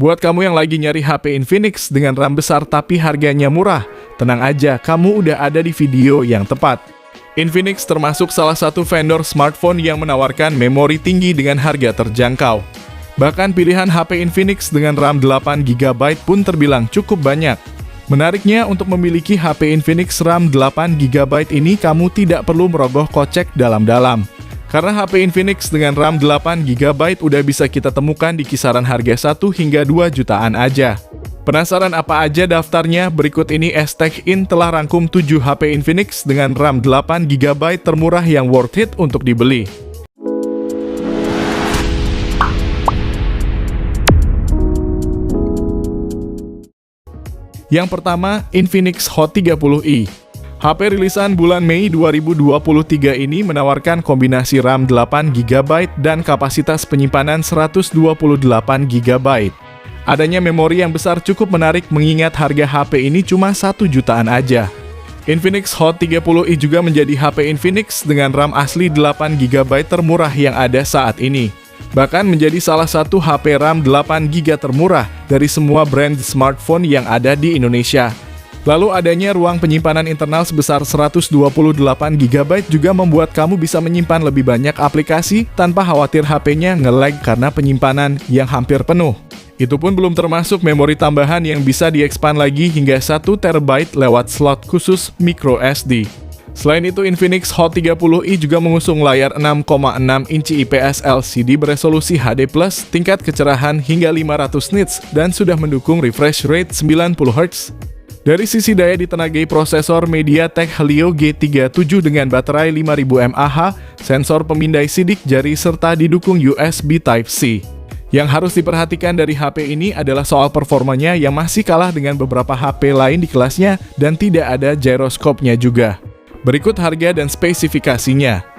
Buat kamu yang lagi nyari HP Infinix dengan RAM besar tapi harganya murah, tenang aja, kamu udah ada di video yang tepat. Infinix termasuk salah satu vendor smartphone yang menawarkan memori tinggi dengan harga terjangkau. Bahkan pilihan HP Infinix dengan RAM 8GB pun terbilang cukup banyak. Menariknya, untuk memiliki HP Infinix RAM 8GB ini kamu tidak perlu merogoh kocek dalam-dalam. Karena HP Infinix dengan RAM 8GB udah bisa kita temukan di kisaran harga 1 hingga 2 jutaan aja. Penasaran apa aja daftarnya? Berikut ini S-Tech-In telah rangkum 7 HP Infinix dengan RAM 8GB termurah yang worth it untuk dibeli. Yang pertama, Infinix Hot 30i. HP rilisan bulan Mei 2023 ini menawarkan kombinasi RAM 8GB dan kapasitas penyimpanan 128GB. Adanya memori yang besar cukup menarik mengingat harga HP ini cuma 1 jutaan aja. Infinix Hot 30i juga menjadi HP Infinix dengan RAM asli 8GB termurah yang ada saat ini. Bahkan menjadi salah satu HP RAM 8GB termurah dari semua brand smartphone yang ada di Indonesia. Lalu adanya ruang penyimpanan internal sebesar 128GB juga membuat kamu bisa menyimpan lebih banyak aplikasi tanpa khawatir HP-nya nge-lag karena penyimpanan yang hampir penuh. Itu pun belum termasuk memori tambahan yang bisa di-expand lagi hingga 1TB lewat slot khusus microSD. Selain itu, Infinix Hot 30i juga mengusung layar 6,6 inci IPS LCD beresolusi HD+, tingkat kecerahan hingga 500 nits, dan sudah mendukung refresh rate 90Hz. Dari sisi daya ditenagai prosesor MediaTek Helio G37 dengan baterai 5000 mAh, sensor pemindai sidik jari, serta didukung USB Type-C. Yang harus diperhatikan dari HP ini adalah soal performanya yang masih kalah dengan beberapa HP lain di kelasnya dan tidak ada gyroscope-nya juga. Berikut harga dan spesifikasinya.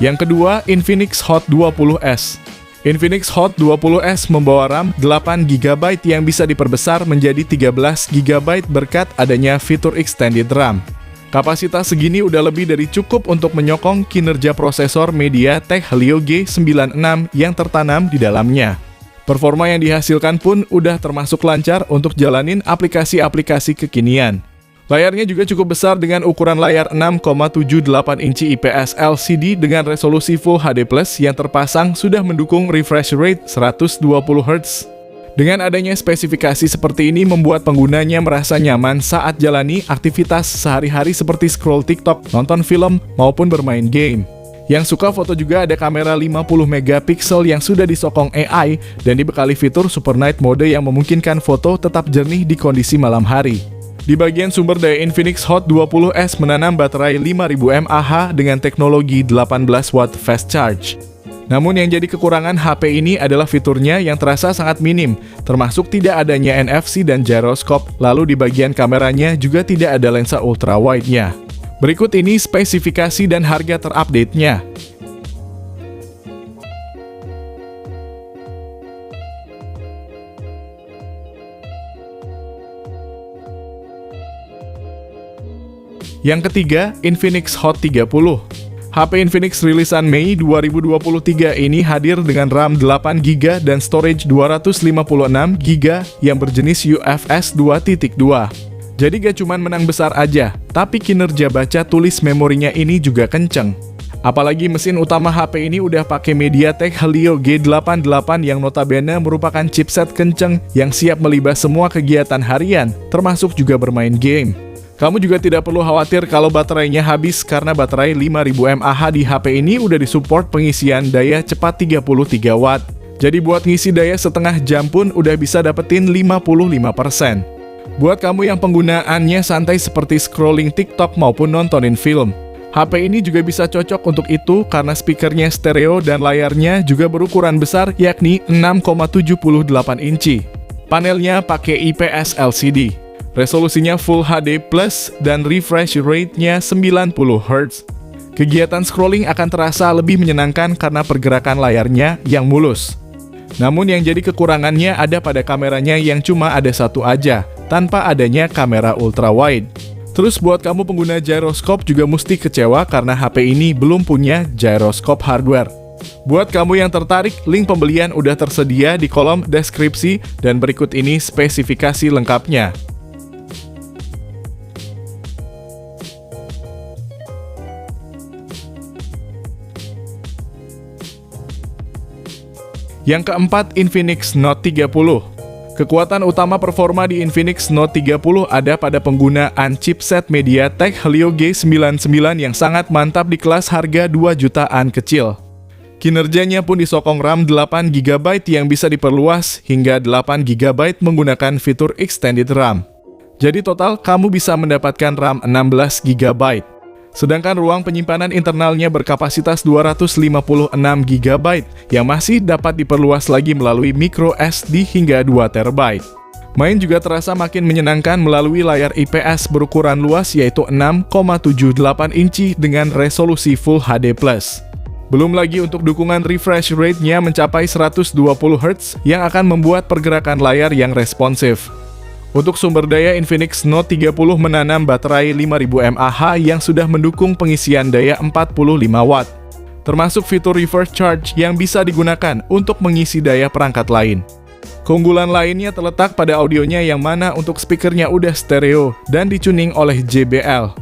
Yang kedua, Infinix Hot 20s. Infinix Hot 20s membawa RAM 8GB yang bisa diperbesar menjadi 13GB berkat adanya fitur Extended RAM. Kapasitas segini udah lebih dari cukup untuk menyokong kinerja prosesor MediaTek Helio G96 yang tertanam di dalamnya. Performa yang dihasilkan pun udah termasuk lancar untuk jalanin aplikasi-aplikasi kekinian. Layarnya juga cukup besar dengan ukuran layar 6,78 inci IPS LCD dengan resolusi Full HD+, yang terpasang sudah mendukung refresh rate 120Hz. Dengan adanya spesifikasi seperti ini membuat penggunanya merasa nyaman saat jalani aktivitas sehari-hari seperti scroll TikTok, nonton film, maupun bermain game. Yang suka foto juga ada kamera 50MP yang sudah disokong AI dan dibekali fitur Super Night Mode yang memungkinkan foto tetap jernih di kondisi malam hari. Di bagian sumber daya, Infinix Hot 20s menanam baterai 5000 mAh dengan teknologi 18W fast charge. Namun yang jadi kekurangan HP ini adalah fiturnya yang terasa sangat minim, termasuk tidak adanya NFC dan gyroscope, lalu di bagian kameranya juga tidak ada lensa ultrawide-nya. Berikut ini spesifikasi dan harga terupdate-nya. Yang ketiga, Infinix Hot 30. HP Infinix rilisan Mei 2023 ini hadir dengan RAM 8GB dan storage 256GB yang berjenis UFS 2.2. Jadi gak cuman menang besar aja, tapi kinerja baca tulis memorinya ini juga kenceng. Apalagi mesin utama HP ini udah pakai MediaTek Helio G88 yang notabene merupakan chipset kenceng yang siap melibas semua kegiatan harian, termasuk juga bermain game. Kamu juga tidak perlu khawatir kalau baterainya habis karena baterai 5000 mAh di HP ini udah disupport pengisian daya cepat 33W. Jadi buat ngisi daya setengah jam pun udah bisa dapetin 55%. Buat kamu yang penggunaannya santai seperti scrolling TikTok maupun nontonin film, HP ini juga bisa cocok untuk itu karena speakernya stereo dan layarnya juga berukuran besar yakni 6,78 inci. Panelnya pakai IPS LCD. Resolusinya Full HD+, dan refresh rate-nya 90Hz. Kegiatan scrolling akan terasa lebih menyenangkan karena pergerakan layarnya yang mulus. Namun yang jadi kekurangannya ada pada kameranya yang cuma ada satu aja, tanpa adanya kamera ultrawide. Terus buat kamu pengguna gyroscope juga mesti kecewa karena HP ini belum punya gyroscope hardware. Buat kamu yang tertarik, link pembelian udah tersedia di kolom deskripsi dan berikut ini spesifikasi lengkapnya. Yang keempat, Infinix Note 30. Kekuatan utama performa di Infinix Note 30 ada pada penggunaan chipset MediaTek Helio G99 yang sangat mantap di kelas harga 2 jutaan kecil. Kinerjanya pun disokong RAM 8GB yang bisa diperluas hingga 8GB menggunakan fitur Extended RAM. Jadi total kamu bisa mendapatkan RAM 16GB. Sedangkan ruang penyimpanan internalnya berkapasitas 256GB yang masih dapat diperluas lagi melalui micro SD hingga 2TB. Main juga terasa makin menyenangkan melalui layar IPS berukuran luas yaitu 6,78 inci dengan resolusi Full HD+. Belum lagi untuk dukungan refresh rate-nya mencapai 120Hz yang akan membuat pergerakan layar yang responsif. Untuk sumber daya, Infinix Note 30 menanam baterai 5000 mAh yang sudah mendukung pengisian daya 45 Watt, termasuk fitur reverse charge yang bisa digunakan untuk mengisi daya perangkat lain. Keunggulan lainnya terletak pada audionya yang mana untuk speakernya udah stereo dan dituning oleh JBL.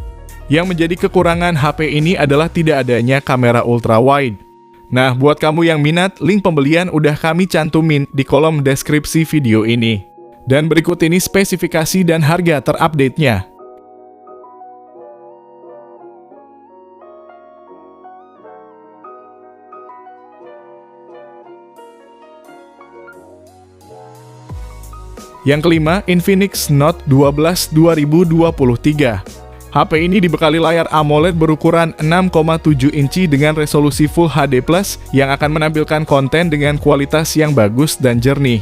Yang menjadi kekurangan HP ini adalah tidak adanya kamera ultrawide. Nah, buat kamu yang minat, link pembelian udah kami cantumin di kolom deskripsi video ini. Dan berikut ini spesifikasi dan harga terupdate-nya. Yang kelima, Infinix Note 12 2023. HP ini dibekali layar AMOLED berukuran 6,7 inci dengan resolusi Full HD+, yang akan menampilkan konten dengan kualitas yang bagus dan jernih.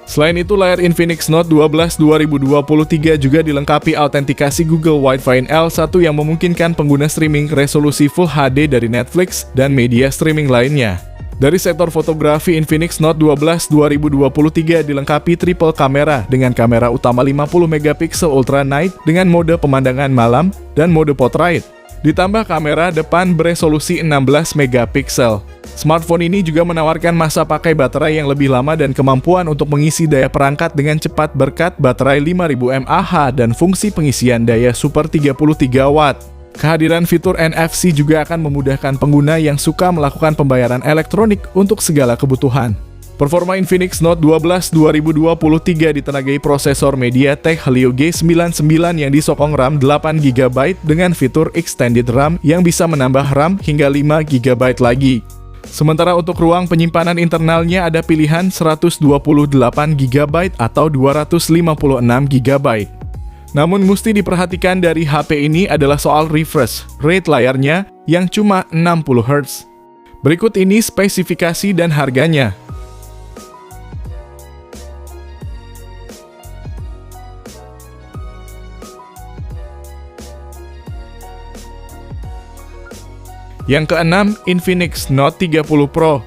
Selain itu, layar Infinix Note 12 2023 juga dilengkapi autentikasi Google Wi-Fi L1 yang memungkinkan pengguna streaming resolusi Full HD dari Netflix dan media streaming lainnya. Dari sektor fotografi, Infinix Note 12 2023 dilengkapi triple kamera dengan kamera utama 50MP Ultra Night dengan mode pemandangan malam dan mode portrait. Ditambah kamera depan beresolusi 16MP. Smartphone ini juga menawarkan masa pakai baterai yang lebih lama dan kemampuan untuk mengisi daya perangkat dengan cepat berkat baterai 5000 mAh dan fungsi pengisian daya Super 33 Watt. Kehadiran fitur NFC juga akan memudahkan pengguna yang suka melakukan pembayaran elektronik untuk segala kebutuhan. Performa Infinix Note 12 2023 ditenagai prosesor MediaTek Helio G99 yang disokong RAM 8GB dengan fitur Extended RAM yang bisa menambah RAM hingga 5GB lagi. Sementara untuk ruang penyimpanan internalnya ada pilihan 128GB atau 256GB. Namun mesti diperhatikan dari HP ini adalah soal refresh rate layarnya yang cuma 60Hz. Berikut ini spesifikasi dan harganya. Yang keenam, Infinix Note 30 Pro.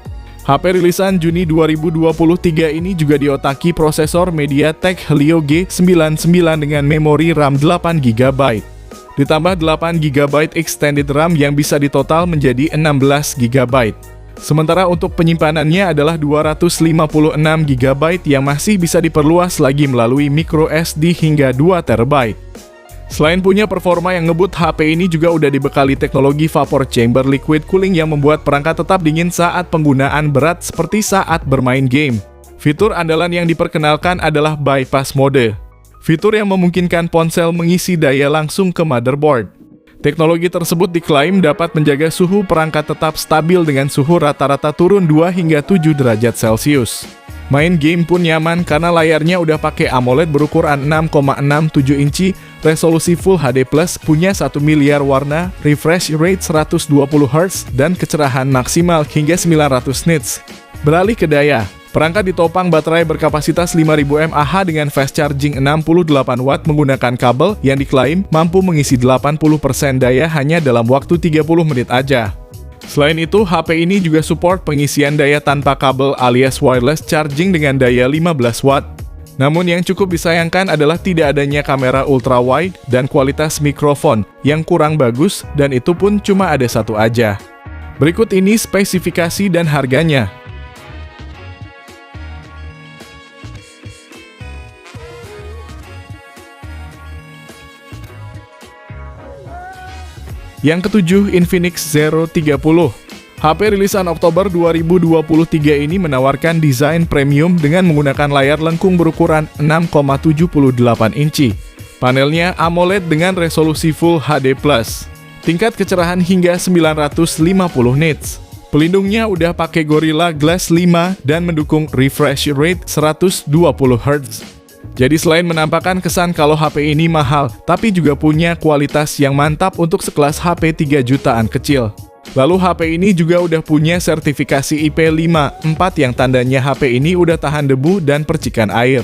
HP rilisan Juni 2023 ini juga diotaki prosesor MediaTek Helio G99 dengan memori RAM 8GB. Ditambah 8GB Extended RAM yang bisa ditotal menjadi 16GB. Sementara untuk penyimpanannya adalah 256GB yang masih bisa diperluas lagi melalui micro SD hingga 2TB. Selain punya performa yang ngebut, HP ini juga udah dibekali teknologi vapor chamber liquid cooling yang membuat perangkat tetap dingin saat penggunaan berat seperti saat bermain game. Fitur andalan yang diperkenalkan adalah bypass mode. Fitur yang memungkinkan ponsel mengisi daya langsung ke motherboard. Teknologi tersebut diklaim dapat menjaga suhu perangkat tetap stabil dengan suhu rata-rata turun 2 hingga 7 derajat Celcius. Main game pun nyaman karena layarnya udah pakai AMOLED berukuran 6,67 inci, resolusi Full HD+, punya 1 miliar warna, refresh rate 120Hz, dan kecerahan maksimal hingga 900 nits. Beralih ke daya, perangkat ditopang baterai berkapasitas 5000 mAh dengan fast charging 68 Watt menggunakan kabel yang diklaim mampu mengisi 80% daya hanya dalam waktu 30 menit aja. Selain itu, HP ini juga support pengisian daya tanpa kabel alias wireless charging dengan daya 15 Watt. Namun yang cukup disayangkan adalah tidak adanya kamera ultrawide dan kualitas mikrofon yang kurang bagus, dan itu pun cuma ada satu aja. Berikut ini spesifikasi dan harganya. Yang ketujuh, Infinix Zero 30. HP rilisan Oktober 2023 ini menawarkan desain premium dengan menggunakan layar lengkung berukuran 6,78 inci. Panelnya AMOLED dengan resolusi Full HD+. Tingkat kecerahan hingga 950 nits. Pelindungnya udah pakai Gorilla Glass 5 dan mendukung refresh rate 120 Hz. Jadi selain menampakkan kesan kalau HP ini mahal, tapi juga punya kualitas yang mantap untuk sekelas HP 3 jutaan kecil. Lalu HP ini juga udah punya sertifikasi IP54 yang tandanya HP ini udah tahan debu dan percikan air.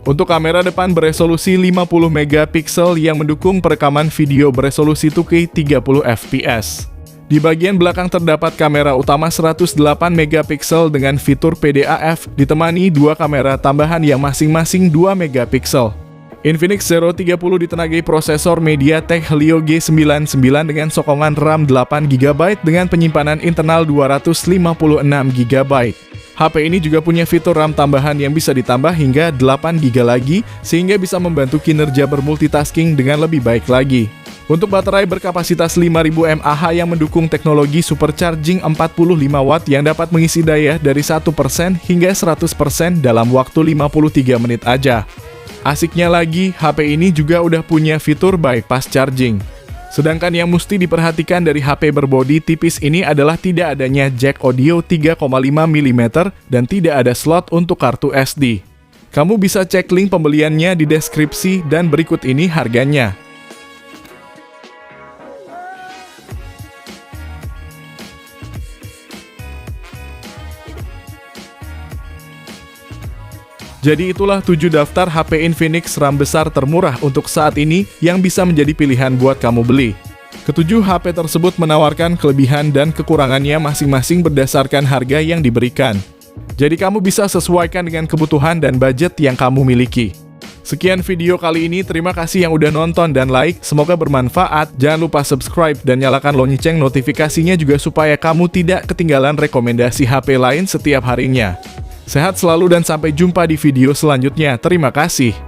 Untuk kamera depan beresolusi 50 megapiksel yang mendukung perekaman video beresolusi 2K 30 fps. Di bagian belakang terdapat kamera utama 108 megapiksel dengan fitur PDAF ditemani dua kamera tambahan yang masing-masing 2 megapiksel. Infinix Zero 30 ditenagai prosesor MediaTek Helio G99 dengan sokongan RAM 8GB dengan penyimpanan internal 256GB. HP ini juga punya fitur RAM tambahan yang bisa ditambah hingga 8GB lagi, sehingga bisa membantu kinerja bermultitasking dengan lebih baik lagi. Untuk baterai berkapasitas 5000 mAh yang mendukung teknologi supercharging 45 watt yang dapat mengisi daya dari 1% hingga 100% dalam waktu 53 menit aja. Asiknya lagi, HP ini juga udah punya fitur bypass charging. Sedangkan yang mesti diperhatikan dari HP berbodi tipis ini adalah tidak adanya jack audio 3,5 mm dan tidak ada slot untuk kartu SD. Kamu bisa cek link pembeliannya di deskripsi dan berikut ini harganya. Jadi itulah 7 daftar HP Infinix RAM besar termurah untuk saat ini yang bisa menjadi pilihan buat kamu beli. Ketujuh HP tersebut menawarkan kelebihan dan kekurangannya masing-masing berdasarkan harga yang diberikan. Jadi kamu bisa sesuaikan dengan kebutuhan dan budget yang kamu miliki. Sekian video kali ini, terima kasih yang udah nonton dan like, semoga bermanfaat. Jangan lupa subscribe dan nyalakan lonceng notifikasinya juga supaya kamu tidak ketinggalan rekomendasi HP lain setiap harinya. Sehat selalu dan sampai jumpa di video selanjutnya. Terima kasih.